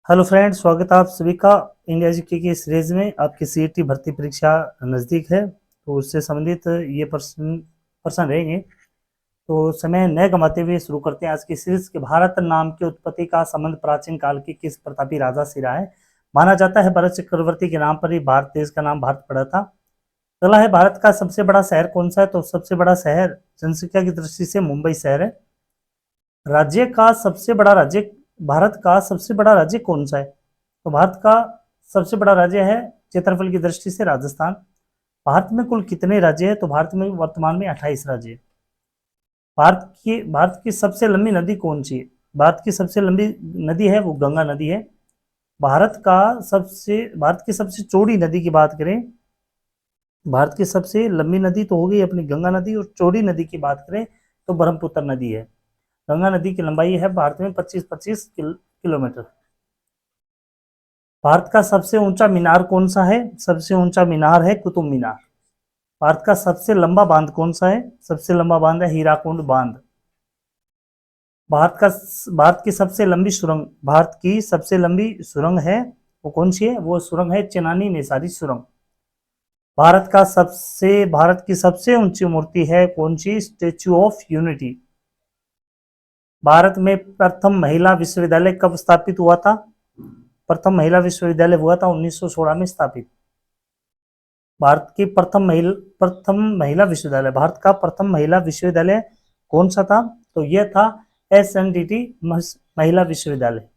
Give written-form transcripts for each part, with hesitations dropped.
Hello friends, स्वागत है आप सभी का इंडिया जीके की सीरीज में। आपकी सीईटी भर्ती परीक्षा नज़दीक है तो उससे संबंधित ये प्रश्न रहेंगे। तो समय न गंवाते हुए शुरू करते हैं आज की सीरीज के। भारत नाम की उत्पत्ति का संबंध प्राचीन काल के किस प्रतापी राजा से रहा है? माना जाता है भरत चक्रवर्ती के नाम पर ही भारत देश का नाम भारत पड़ा था। अगला है, भारत का सबसे बड़ा शहर कौन सा है? तो सबसे बड़ा शहर जनसंख्या की दृष्टि से मुंबई शहर है। राज्य का सबसे बड़ा राज्य भारत का सबसे बड़ा राज्य कौन सा है? तो भारत का सबसे बड़ा राज्य है क्षेत्रफल की दृष्टि से राजस्थान। भारत में कुल कितने राज्य हैं? तो भारत में वर्तमान में 28 राज्य हैं। भारत की सबसे लंबी नदी कौन सी है? भारत की सबसे लंबी नदी है वो गंगा नदी है। भारत की सबसे चौड़ी नदी की बात करें, भारत की सबसे लंबी नदी तो हो गई अपनी गंगा नदी, और चौड़ी नदी की बात करें तो ब्रह्मपुत्र नदी है। गंगा नदी की लंबाई है भारत में 25-25 किलोमीटर। भारत का सबसे ऊंचा मीनार कौन सा है? सबसे ऊंचा मीनार है कुतुब मीनार। भारत का सबसे लंबा बांध कौन सा है? सबसे लंबा बांध है हीराकुंड बांध। भारत का भारत की सबसे लंबी सुरंग भारत की सबसे लंबी सुरंग है वो कौन सी है? वो सुरंग है चेनानी नेसारी सुरंग। भारत की सबसे ऊंची मूर्ति है कौन सी? Statue of unity. भारत में प्रथम महिला विश्वविद्यालय कब स्थापित हुआ था? प्रथम महिला विश्वविद्यालय हुआ था 1916 में स्थापित। भारत की प्रथम महिला विश्वविद्यालय भारत का प्रथम महिला विश्वविद्यालय कौन सा था? तो यह था SNDT महिला विश्वविद्यालय।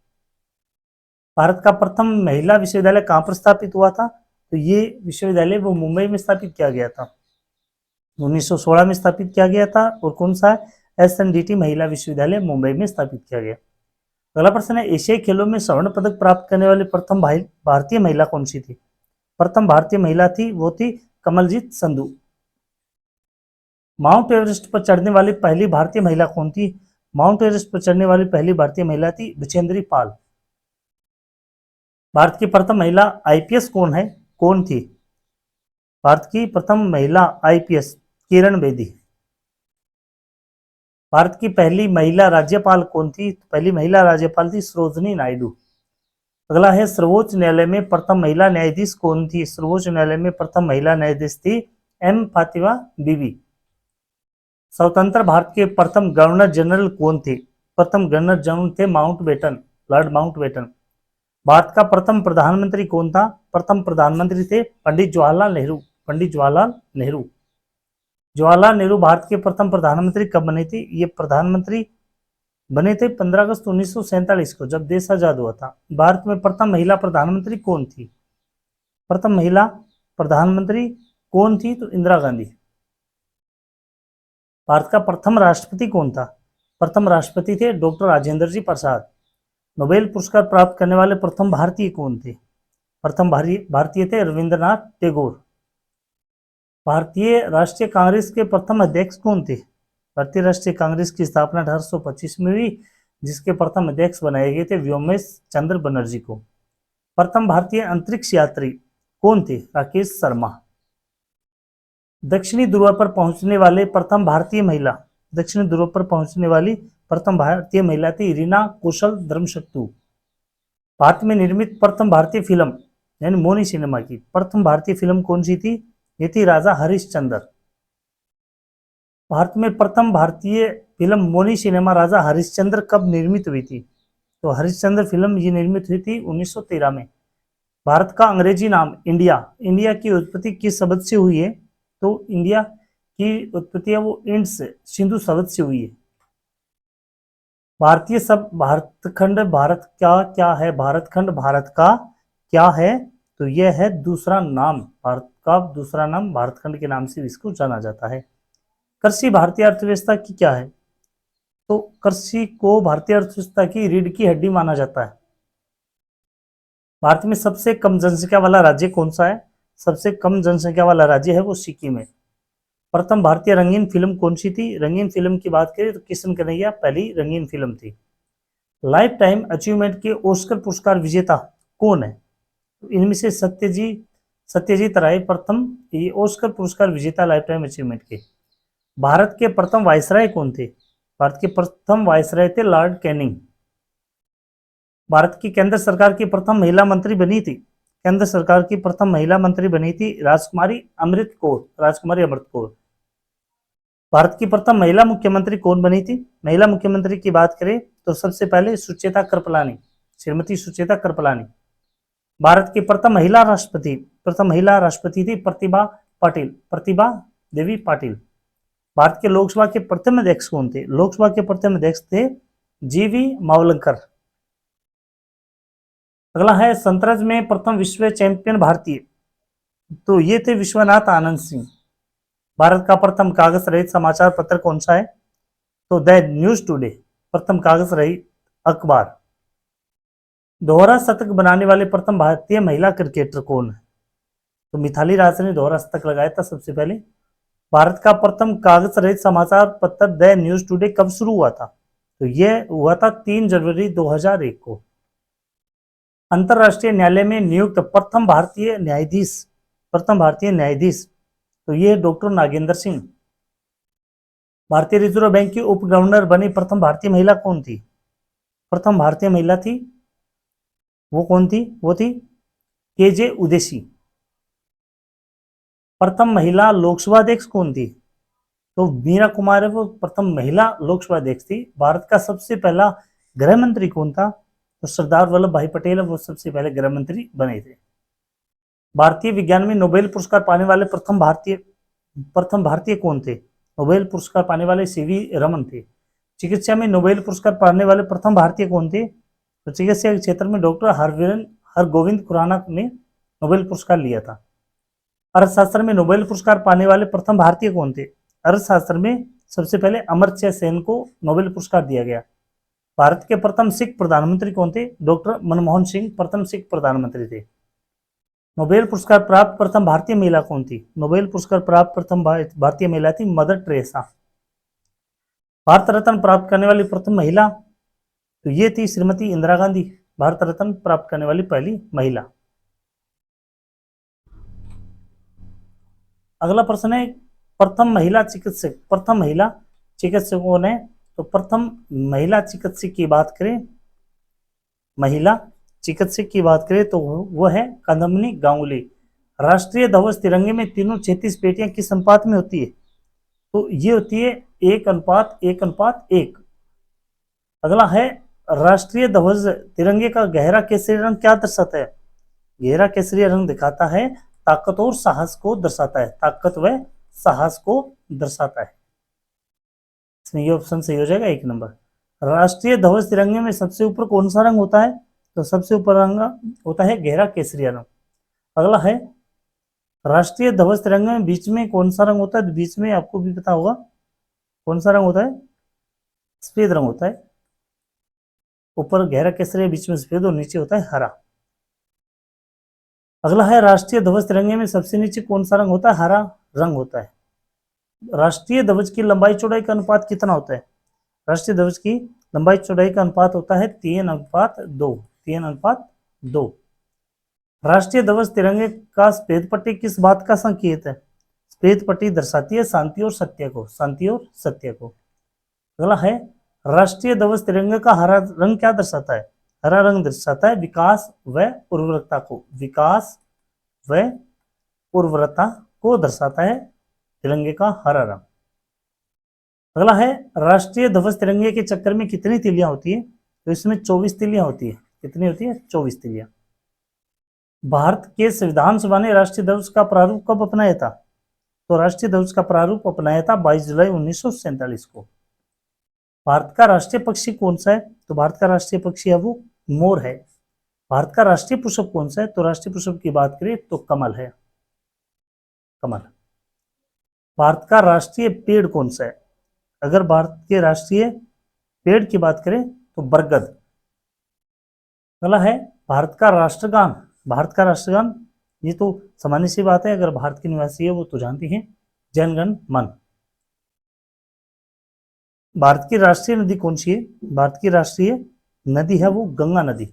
भारत का प्रथम महिला विश्वविद्यालय कहाँ पर स्थापित हुआ था? तो ये विश्वविद्यालय वो मुंबई में स्थापित किया गया था, 1916 में स्थापित किया गया था। और कौन सा है? SNDT महिला विश्वविद्यालय मुंबई में स्थापित किया गया। अगला प्रश्न है, एशियाई खेलों में स्वर्ण पदक प्राप्त करने वाली प्रथम भारतीय महिला कौन सी थी? प्रथम भारतीय महिला थी वो थी कमलजीत संधू। माउंट एवरेस्ट पर चढ़ने वाली पहली भारतीय महिला कौन थी? माउंट एवरेस्ट पर चढ़ने वाली पहली भारतीय महिला थी विजेंद्री पाल। भारत की प्रथम महिला IPS कौन थी? भारत की प्रथम महिला IPS किरण बेदी। भारत की पहली महिला राज्यपाल कौन थी? पहली महिला राज्यपाल थी सरोजनी नायडू। अगला है, सर्वोच्च न्यायालय में प्रथम महिला न्यायाधीश कौन थी? सर्वोच्च न्यायालय में प्रथम महिला न्यायाधीश थी M फातिमा बीबी। स्वतंत्र भारत के प्रथम गवर्नर जनरल कौन थे? प्रथम गवर्नर जनरल थे माउंटबेटन, लॉर्ड माउंटबेटन। भारत का प्रथम प्रधानमंत्री कौन था? प्रथम प्रधानमंत्री थे पंडित जवाहरलाल नेहरू। पंडित जवाहरलाल नेहरू। जवाहरलाल नेहरू भारत के प्रथम प्रधानमंत्री कब बने थे? ये प्रधानमंत्री बने थे 15 अगस्त 1947 को, जब देश आजाद हुआ था। भारत में प्रथम महिला प्रधानमंत्री कौन थी? प्रथम महिला प्रधानमंत्री कौन थी? तो इंदिरा गांधी। भारत का प्रथम राष्ट्रपति कौन था? प्रथम राष्ट्रपति थे डॉक्टर राजेंद्र जी प्रसाद। नोबेल पुरस्कार प्राप्त करने वाले प्रथम भारतीय कौन थे? प्रथम भारतीय थे रविंद्रनाथ टैगोर। भारतीय राष्ट्रीय कांग्रेस के प्रथम अध्यक्ष कौन थे? भारतीय राष्ट्रीय कांग्रेस की स्थापना 1825 में हुई, जिसके प्रथम अध्यक्ष बनाए गए थे व्योमेश चंद्र बनर्जी को। प्रथम भारतीय अंतरिक्ष यात्री कौन थे? राकेश शर्मा। दक्षिणी ध्रुव पर पहुंचने वाले प्रथम भारतीय महिला दक्षिणी ध्रुव पर पहुंचने वाली प्रथम भारतीय महिला थी रीना कौशल धर्मशक्तु। भारत में निर्मित प्रथम भारतीय फिल्म यानी मोनी सिनेमा की प्रथम भारतीय फिल्म कौन सी थी? ये थी राजा हरिश्चंद्र। भारत में प्रथम भारतीय फिल्म मोनी सिनेमा राजा हरिश्चंद्र कब निर्मित हुई थी? तो हरिश्चंद्र फिल्म ये निर्मित हुई थी 1913 में। भारत का अंग्रेजी नाम इंडिया इंडिया की उत्पत्ति किस शब्द से हुई है? तो इंडिया की उत्पत्ति है वो इंड्स सिंधु शब्द से हुई है। भारतीय सब भारतखंड भारत का क्या है? भारतखंड भारत का क्या है? तो यह है दूसरा नाम। भारत का दूसरा नाम भारतखंड के नाम से इसको जाना जाता है। कृषि भारतीय अर्थव्यवस्था की क्या है? तो कृषि को भारतीय अर्थव्यवस्था की रीढ़ की हड्डी माना जाता है। भारत में सबसे कम जनसंख्या वाला राज्य कौन सा है? सबसे कम जनसंख्या वाला राज्य है वो सिक्किम है। प्रथम भारतीय रंगीन फिल्म कौन सी थी? रंगीन फिल्म की बात करें तो किशन कन्हैया पहली रंगीन फिल्म थी। लाइफ टाइम अचीवमेंट के ऑस्कर पुरस्कार विजेता कौन है? तो इनमें से सत्यजीत राय प्रथम ये ऑस्कर पुरस्कार विजेता लाइफ टाइम अचीवमेंट के। भारत के प्रथम वायसराय कौन थे? भारत के प्रथम वायसराय थे लॉर्ड कैनिंग। भारत की केंद्र सरकार की प्रथम महिला मंत्री बनी थी, केंद्र सरकार की प्रथम महिला मंत्री बनी थी राजकुमारी अमृत कौर, राजकुमारी अमृत कौर। भारत की प्रथम महिला मुख्यमंत्री कौन बनी थी? महिला मुख्यमंत्री की बात करें तो सबसे पहले सुचेता कृपलानी, श्रीमती सुचेता कृपलानी। भारत की प्रथम महिला राष्ट्रपति थी प्रतिभा पाटिल, प्रतिभा देवी पाटिल। भारत के लोकसभा के प्रथम अध्यक्ष कौन थे? लोकसभा के प्रथम अध्यक्ष थे जीवी मावलंकर। अगला है शतरंज में प्रथम विश्व चैंपियन भारतीय, तो ये थे विश्वनाथ आनंद सिंह। भारत का प्रथम कागज रहित समाचार पत्र कौन सा है? तो द न्यूज टुडे, प्रथम कागज रहित अखबार। दोहरा शतक बनाने वाले प्रथम भारतीय महिला क्रिकेटर कौन है? तो मिथाली राज ने दोहरा शतक लगाया था सबसे पहले। भारत का प्रथम कागज रहित समाचार पत्र द न्यूज टुडे कब शुरू हुआ था? तो यह हुआ था 3 जनवरी 2001 को। अंतरराष्ट्रीय न्यायालय में नियुक्त प्रथम भारतीय न्यायाधीश, तो ये डॉक्टर नागेंद्र सिंह। भारतीय रिजर्व बैंक की उप गवर्नर बनी प्रथम भारतीय महिला कौन थी? प्रथम भारतीय महिला थी, वो कौन थी? वो थी केजे उदेसी। प्रथम महिला लोकसभा अध्यक्ष कौन थी? तो मीरा कुमार है, वो प्रथम महिला लोकसभा अध्यक्ष थी। भारत का सबसे पहला गृह मंत्री कौन था? तो सरदार वल्लभ भाई पटेल, वो सबसे पहले गृह मंत्री बने थे। भारतीय विज्ञान में नोबेल पुरस्कार पाने वाले प्रथम भारतीय कौन थे? नोबेल पुरस्कार पाने वाले सीवी रमन थे। चिकित्सा में नोबेल पुरस्कार पाने वाले प्रथम भारतीय कौन थे? तो चिकित्सा के क्षेत्र में डॉक्टर हरगोविंद खुराना ने नोबेल पुरस्कार लिया था। अर्थशास्त्र में नोबेल पुरस्कार पाने वाले प्रथम भारतीय कौन थे? अर्थशास्त्र में सबसे पहले अमर्त्य सेन को नोबेल पुरस्कार दिया गया। भारत के प्रथम सिख प्रधानमंत्री कौन थे? डॉक्टर मनमोहन सिंह प्रथम सिख प्रधानमंत्री थे। नोबेल पुरस्कार प्राप्त प्रथम भारतीय महिला कौन थी? नोबेल पुरस्कार प्राप्त प्रथम भारतीय महिला थी मदर टेरेसा। भारत रत्न प्राप्त करने वाली प्रथम महिला, तो ये थी श्रीमती इंदिरा गांधी, भारत रत्न प्राप्त करने वाली पहली महिला। अगला प्रश्न है प्रथम महिला चिकित्सक कौन है? तो प्रथम महिला चिकित्सक की बात करें तो वो है कदमनी गांगुली। राष्ट्रीय ध्वज तिरंगे में तीनों 36 पेटियां किस अनुपात में होती है? तो ये होती है 1:1:1। अगला है राष्ट्रीय ध्वज तिरंगे का गहरा केसरी रंग क्या दर्शाता है? गहरा केसरी रंग दिखाता है ताकत और साहस को दर्शाता है, ताकत व साहस को दर्शाता है। इसमें ये ऑप्शन सही हो जाएगा 1 नंबर। राष्ट्रीय ध्वज तिरंगे में सबसे ऊपर कौन सा रंग होता है? तो सबसे ऊपर रंग होता है गहरा केसरिया रंग। अगला है राष्ट्रीय ध्वज तिरंगे में बीच में कौन सा रंग होता है? तो बीच में आपको भी पता होगा कौन सा रंग होता है? सफेद रंग होता है। ऊपर गहरा केसरिया, बीच में सफेद और नीचे होता है हरा। अगला है राष्ट्रीय ध्वज तिरंगे में सबसे नीचे कौन सा रंग होता है? हरा रंग होता है। राष्ट्रीय ध्वज की लंबाई चौड़ाई का अनुपात कितना होता है? राष्ट्रीय ध्वज की लंबाई चौड़ाई का अनुपात होता है 3:2। 3:2। राष्ट्रीय ध्वज तिरंगे का सफेद पट्टी किस बात का संकेत है? सफेद पट्टी दर्शाती है शांति और सत्य को। अगला है राष्ट्रीय ध्वज तिरंगे का हरा रंग क्या दर्शाता है? हरा रंग दर्शाता है विकास व उर्वरता को दर्शाता है तिरंगे का हरा रंग। अगला है राष्ट्रीय ध्वज तिरंगे के चक्कर में कितनी तिलियां होती है? तो इसमें 24 तिलियां होती है। कितनी होती है? 24 तिलियां। भारत के संविधान सभा ने राष्ट्रीय ध्वज का प्रारूप कब अपनाया था? तो राष्ट्रीय ध्वज का प्रारूप अपनाया था 22 जुलाई 1947 को। भारत का राष्ट्रीय पक्षी कौन सा है? तो भारत का राष्ट्रीय पक्षी है वो मोर है। भारत का राष्ट्रीय पुष्प कौन सा है? तो राष्ट्रीय पुष्प की बात करें तो कमल है, कमल। भारत का राष्ट्रीय पेड़ कौन सा है? अगर भारत के राष्ट्रीय पेड़ की बात करें तो बरगद। अगला है भारत का राष्ट्रगान, ये तो सामान्य सी बात है, अगर भारत के निवासी है वो तो जानती हैं, जन गण मन। भारत की राष्ट्रीय नदी कौन सी है? भारत की राष्ट्रीय नदी है वो गंगा नदी।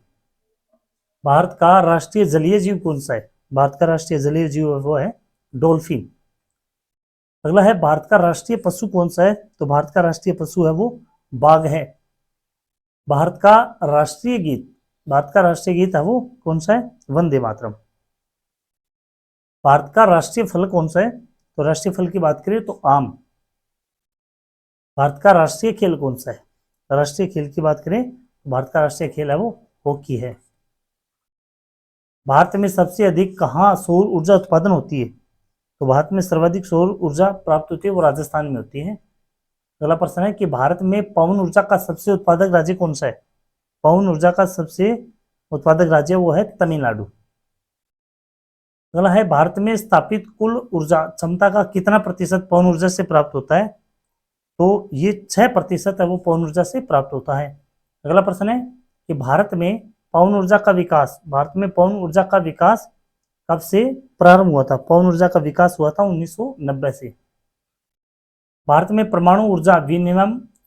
भारत का राष्ट्रीय जलीय जीव कौन सा है? भारत का राष्ट्रीय जलीय जीव वो है डॉल्फिन। अगला है भारत का राष्ट्रीय पशु कौन सा है? तो भारत का राष्ट्रीय पशु है वो बाघ है। भारत का राष्ट्रीय गीत भारत का राष्ट्रीय गीत है वो कौन सा है? वंदे मातरम। भारत का राष्ट्रीय फल कौन सा है? तो राष्ट्रीय फल की बात करें तो आम। भारत का राष्ट्रीय खेल कौन सा है? राष्ट्रीय खेल की बात करें तो भारत का राष्ट्रीय खेल है वो हॉकी है। भारत में सबसे अधिक कहाँ सौर ऊर्जा उत्पादन होती है? तो भारत में सर्वाधिक सौर ऊर्जा प्राप्त होती है वो राजस्थान में होती है। अगला प्रश्न है कि भारत में पवन ऊर्जा का सबसे उत्पादक राज्य कौन सा है? पवन ऊर्जा का सबसे उत्पादक राज्य वो है तमिलनाडु। अगला है भारत में स्थापित कुल ऊर्जा क्षमता का कितना प्रतिशत पवन ऊर्जा से प्राप्त होता है? तो ये 6% है वो पवन ऊर्जा से प्राप्त होता है। अगला प्रश्न है कि भारत में पवन ऊर्जा का विकास, भारत में पवन ऊर्जा का विकास कब से प्रारंभ हुआ था? पवन ऊर्जा का विकास हुआ था 1990 से। भारत में परमाणु ऊर्जा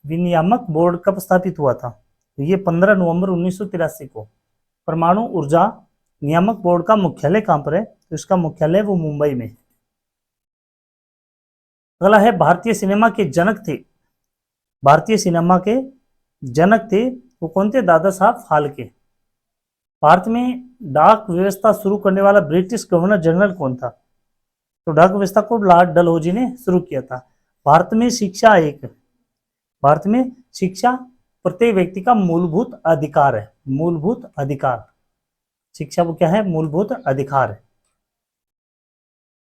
विनियामक बोर्ड कब स्थापित हुआ था? तो ये 15 नवंबर 1983 को। परमाणु ऊर्जा नियामक बोर्ड का मुख्यालय कहां पर है? तो इसका मुख्यालय वो मुंबई में। अगला है भारतीय सिनेमा के जनक थे, भारतीय सिनेमा के जनक थे वो कौन थे? दादा साहब फाल्के। भारत में डाक व्यवस्था शुरू करने वाला ब्रिटिश गवर्नर जनरल कौन था? तो डाक व्यवस्था को लॉर्ड डलहौजी ने शुरू किया था। भारत में शिक्षा एक, भारत में शिक्षा प्रत्येक व्यक्ति का मूलभूत अधिकार है, मूलभूत अधिकार। शिक्षा वो क्या है? मूलभूत अधिकार है।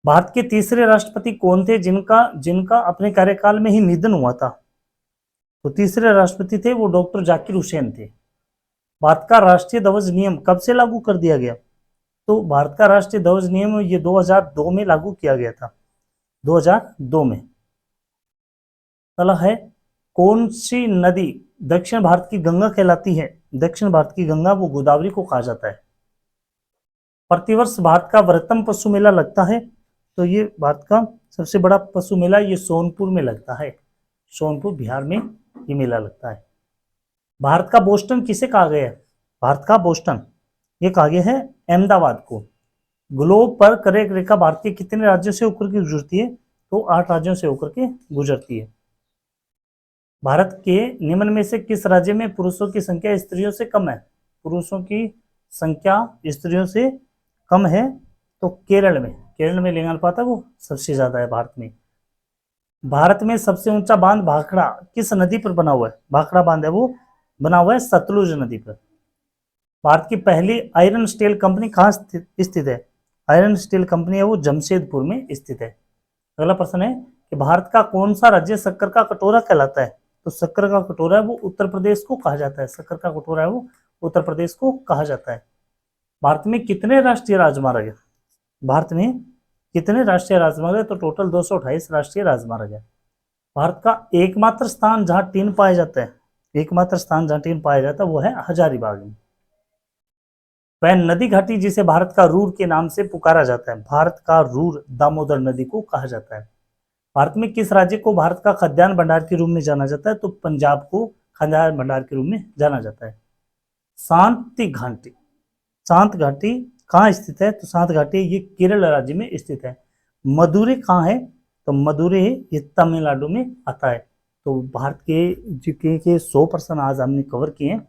भारत के तीसरे राष्ट्रपति कौन थे जिनका जिनका अपने कार्यकाल में ही निधन हुआ था? तो तीसरे राष्ट्रपति थे वो डॉक्टर जाकिर हुसैन थे। भारत का राष्ट्रीय ध्वज नियम कब से लागू कर दिया गया? तो भारत का राष्ट्रीय ध्वज नियम ये 2002 में लागू किया गया था, 2002 में। अगला है कौन सी नदी दक्षिण भारत की गंगा कहलाती है? दक्षिण भारत की गंगा वो गोदावरी को कहा जाता है। प्रतिवर्ष भारत का बृहत्तम पशु मेला लगता है? तो ये भारत का सबसे बड़ा पशु मेला ये सोनपुर में लगता है, सोनपुर बिहार में ये मेला लगता है। भारत का बोस्टन किसे कहा गया है? भारत का बोस्टन ये कहा गया है अहमदाबाद को। ग्लोब पर करेक रेखा भारत के कितने राज्यों से होकर के गुजरती है? तो 8 राज्यों से होकर के गुजरती है। भारत के निम्न में से किस राज्य में पुरुषों की संख्या स्त्रियों से कम है? पुरुषों की संख्या स्त्रियों से कम है तो केरल में, केरल में लिंगानुपात है वो सबसे ज्यादा है भारत में। भारत में सबसे ऊंचा बांध भाखड़ा किस नदी पर बना हुआ है? भाखड़ा बांध है वो बना हुआ है सतलुज नदी पर। भारत की पहली आयरन स्टील कंपनी कहाँ स्थित है? आयरन स्टील कंपनी है वो जमशेदपुर में स्थित है। अगला प्रश्न है कि भारत का कौन सा राज्य शक्कर का कटोरा कहलाता है? तो शक्कर का कटोरा है वो उत्तर प्रदेश को कहा जाता है, शक्कर का कटोरा है वो उत्तर प्रदेश को कहा जाता है। भारत में कितने राष्ट्रीय राजमार्ग है? भारत में कितने राष्ट्रीय राजमार्ग है? तो टोटल 228 राष्ट्रीय राजमार्ग है। भारत का एकमात्र स्थान जहां टीन पाया जाता है, एकमात्र स्थान जहां टीन पाया जाता है वो है हजारीबाग में। वह नदी घाटी जिसे भारत का रूर के नाम से पुकारा जाता है, भारत का रूर दामोदर नदी को कहा जाता है। भारत में किस राज्य को भारत का खाद्यान्न भंडार के रूप में जाना जाता है? तो पंजाब को खाद्यान्न भंडार के रूप में जाना जाता है। शांति घाटी, शांत घाटी कहाँ स्थित है? तो शांत घाटी ये केरल राज्य में स्थित है। मदुरै कहाँ है? तो मदुरै ये तमिलनाडु में आता है। तो भारत के जीके के 100 प्रश्न आज हमने कवर किए हैं।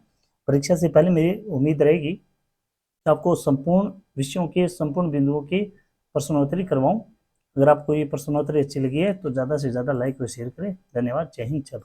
परीक्षा से पहले मेरी उम्मीद रहेगी कि आपको संपूर्ण विषयों के संपूर्ण बिंदुओं की प्रश्नोत्तरी करवाऊं। अगर आपको ये प्रश्नोत्तरी अच्छी लगी है तो ज़्यादा से ज़्यादा लाइक और शेयर करें। धन्यवाद। जय हिंद।